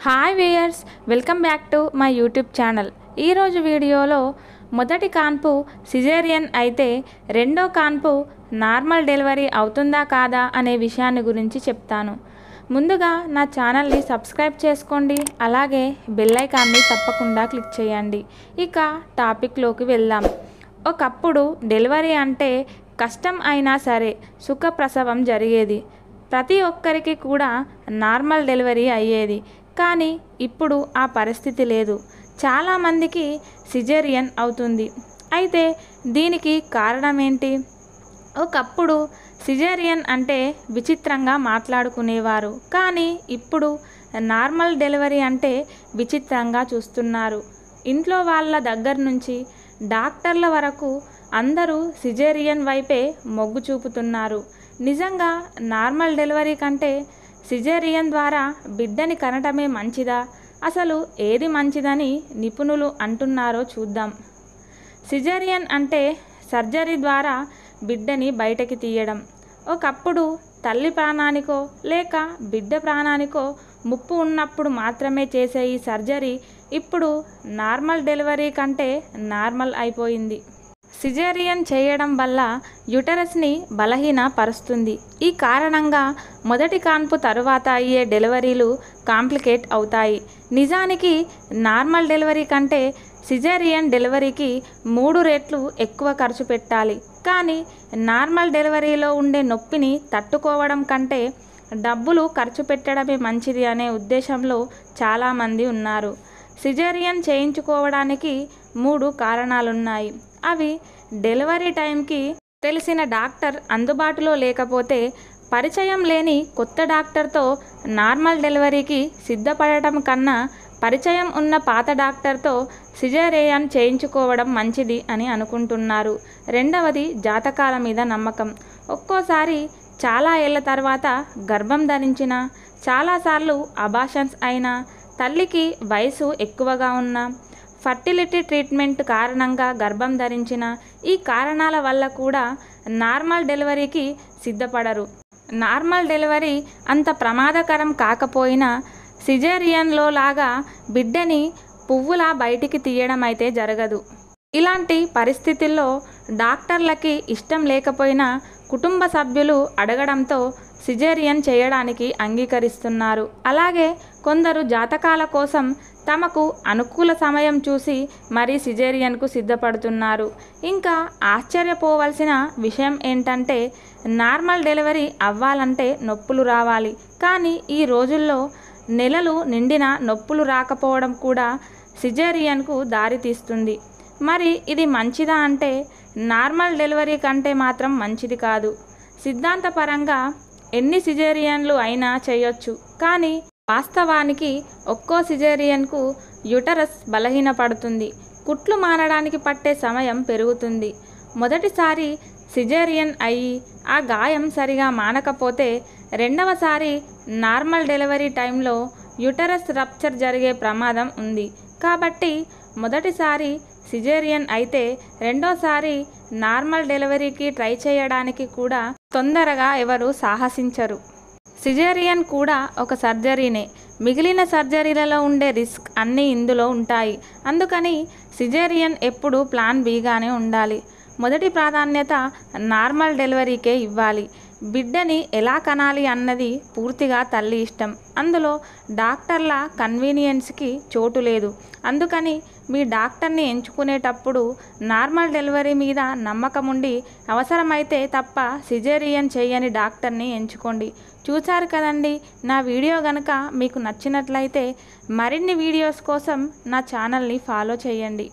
Hi viewers, welcome back to my YouTube channel. ఈరోజు వీడియోలో మొదటి కాన్పు సిజేరియన్ అయితే రెండో కాన్పు నార్మల్ డెలివరీ అవుతుందా కాదా అనే విషయాన్ని గురించి చెప్తాను. ముందుగా నా ఛానల్ని సబ్స్క్రైబ్ చేసుకోండి, అలాగే బెల్ ఐకాన్ని తప్పకుండా క్లిక్ చేయండి. ఇక టాపిక్లోకి వెళ్దాం. ఒకప్పుడు డెలివరీ అంటే కష్టం అయినా సరే సుఖప్రసవం జరిగేది. ప్రతి ఒక్కరికి కూడా నార్మల్ డెలివరీ అయ్యేది. కానీ ఇప్పుడు ఆ పరిస్థితి లేదు. చాలామందికి సిజేరియన్ అవుతుంది. అయితే దీనికి కారణం ఏంటి? ఒకప్పుడు సిజేరియన్ అంటే విచిత్రంగా మాట్లాడుకునేవారు, కానీ ఇప్పుడు నార్మల్ డెలివరీ అంటే విచిత్రంగా చూస్తున్నారు. ఇంట్లో వాళ్ళ దగ్గర నుంచి డాక్టర్ల వరకు అందరూ సిజేరియన్ వైపే మొగ్గు చూపుతున్నారు. నిజంగా నార్మల్ డెలివరీ కంటే సిజేరియన్ ద్వారా బిడ్డని కనటమే మంచిదా? అసలు ఏది మంచిదని నిపుణులు అంటున్నారో చూద్దాం. సిజేరియన్ అంటే సర్జరీ ద్వారా బిడ్డని బయటకి తీయడం. ఒకప్పుడు తల్లి ప్రాణానికో లేక బిడ్డ ప్రాణానికో ముప్పు ఉన్నప్పుడు మాత్రమే చేసే ఈ సర్జరీ ఇప్పుడు నార్మల్ డెలివరీ కంటే నార్మల్ అయిపోయింది. సిజేరియన్ చేయడం వల్ల యూటరస్ని బలహీనపరుస్తుంది. ఈ కారణంగా మొదటి కాన్పు తరువాత అయ్యే డెలివరీలు కాంప్లికేట్ అవుతాయి. నిజానికి నార్మల్ డెలివరీ కంటే సిజేరియన్ డెలివరీకి 3 రెట్లు ఎక్కువ ఖర్చు పెట్టాలి. కానీ నార్మల్ డెలివరీలో ఉండే నొప్పిని తట్టుకోవడం కంటే డబ్బులు ఖర్చు పెట్టడమే మంచిది అనే ఉద్దేశంలో చాలామంది ఉన్నారు. సిజేరియన్ చేయించుకోవడానికి 3 కారణాలున్నాయి. అవి డెలివరీ టైంకి తెలిసిన డాక్టర్ అందుబాటులో లేకపోతే, పరిచయం లేని కొత్త డాక్టర్తో నార్మల్ డెలివరీకి సిద్ధపడటం కన్నా పరిచయం ఉన్న పాత డాక్టర్తో సిజేరియన్ చేయించుకోవడం మంచిది అని అనుకుంటున్నారు. రెండవది జాతకాల మీద నమ్మకం. ఒక్కోసారి చాలా ఏళ్ల తర్వాత గర్భం ధరించిన, చాలాసార్లు అబార్షన్స్ అయినా, తల్లికి వయసు ఎక్కువగా ఉన్నా, ఫర్టిలిటీ ట్రీట్మెంట్ కారణంగా గర్భం ధరించిన, ఈ కారణాల వల్ల కూడా నార్మల్ డెలివరీకి సిద్ధపడరు. నార్మల్ డెలివరీ అంత ప్రమాదకరం కాకపోయినా సిజేరియన్లో లాగా బిడ్డని పువ్వులా బయటికి తీయడం అయితే జరగదు. ఇలాంటి పరిస్థితుల్లో డాక్టర్లకి ఇష్టం లేకపోయినా కుటుంబ సభ్యులు అడగడంతో సిజేరియన్ చేయడానికి అంగీకరిస్తున్నారు. అలాగే కొందరు జాతకాల కోసం తమకు అనుకూల సమయం చూసి మరీ సిజేరియన్కు సిద్ధపడుతున్నారు. ఇంకా ఆశ్చర్యపోవలసిన విషయం ఏంటంటే, నార్మల్ డెలివరీ అవ్వాలంటే నొప్పులు రావాలి. కానీ ఈ రోజుల్లో నెలలు నిండిన నొప్పులు రాకపోవడం కూడా సిజేరియన్కు దారితీస్తుంది. మరి ఇది మంచిదా అంటే నార్మల్ డెలివరీ కంటే మాత్రం మంచిది కాదు. సిద్ధాంతపరంగా ఎన్ని సిజేరియన్లు అయినా చేయొచ్చు, కానీ వాస్తవానికి ఒక్కో సిజేరియన్కు యూటరస్ బలహీనపడుతుంది. కుట్లు మారడానికి పట్టే సమయం పెరుగుతుంది. మొదటిసారి సిజేరియన్ అయ్యి ఆ గాయం సరిగా మానకపోతే రెండవసారి నార్మల్ డెలివరీ టైంలో యూటరస్ రప్చర్ జరిగే ప్రమాదం ఉంది. కాబట్టి మొదటిసారి సిజేరియన్ అయితే రెండోసారి నార్మల్ డెలివరీకి ట్రై చేయడానికి కూడా తొందరగా ఎవరు సాహసించరు. సిజేరియన్ కూడా ఒక సర్జరీనే. మిగిలిన సర్జరీలలో ఉండే రిస్క్ అన్నీ ఇందులో ఉంటాయి. అందుకని సిజేరియన్ ఎప్పుడు ప్లాన్ బిగానే ఉండాలి. మొదటి ప్రాధాన్యత నార్మల్ డెలివరీకే ఇవ్వాలి. బిడ్డని ఎలా కనాలి అన్నది పూర్తిగా తల్లి ఇష్టం. అందులో డాక్టర్ల కన్వీనియన్స్కి చోటు లేదు. అందుకని మీ డాక్టర్ని ఎంచుకునేటప్పుడు నార్మల్ డెలివరీ మీద నమ్మకం ఉండి, అవసరమైతే తప్ప సిజేరియన్ చేయని డాక్టర్ని ఎంచుకోండి. చూశారు కదండి, నా వీడియో కనుక మీకు నచ్చినట్లయితే మరిన్ని వీడియోస్ కోసం నా ఛానల్ని ఫాలో చేయండి.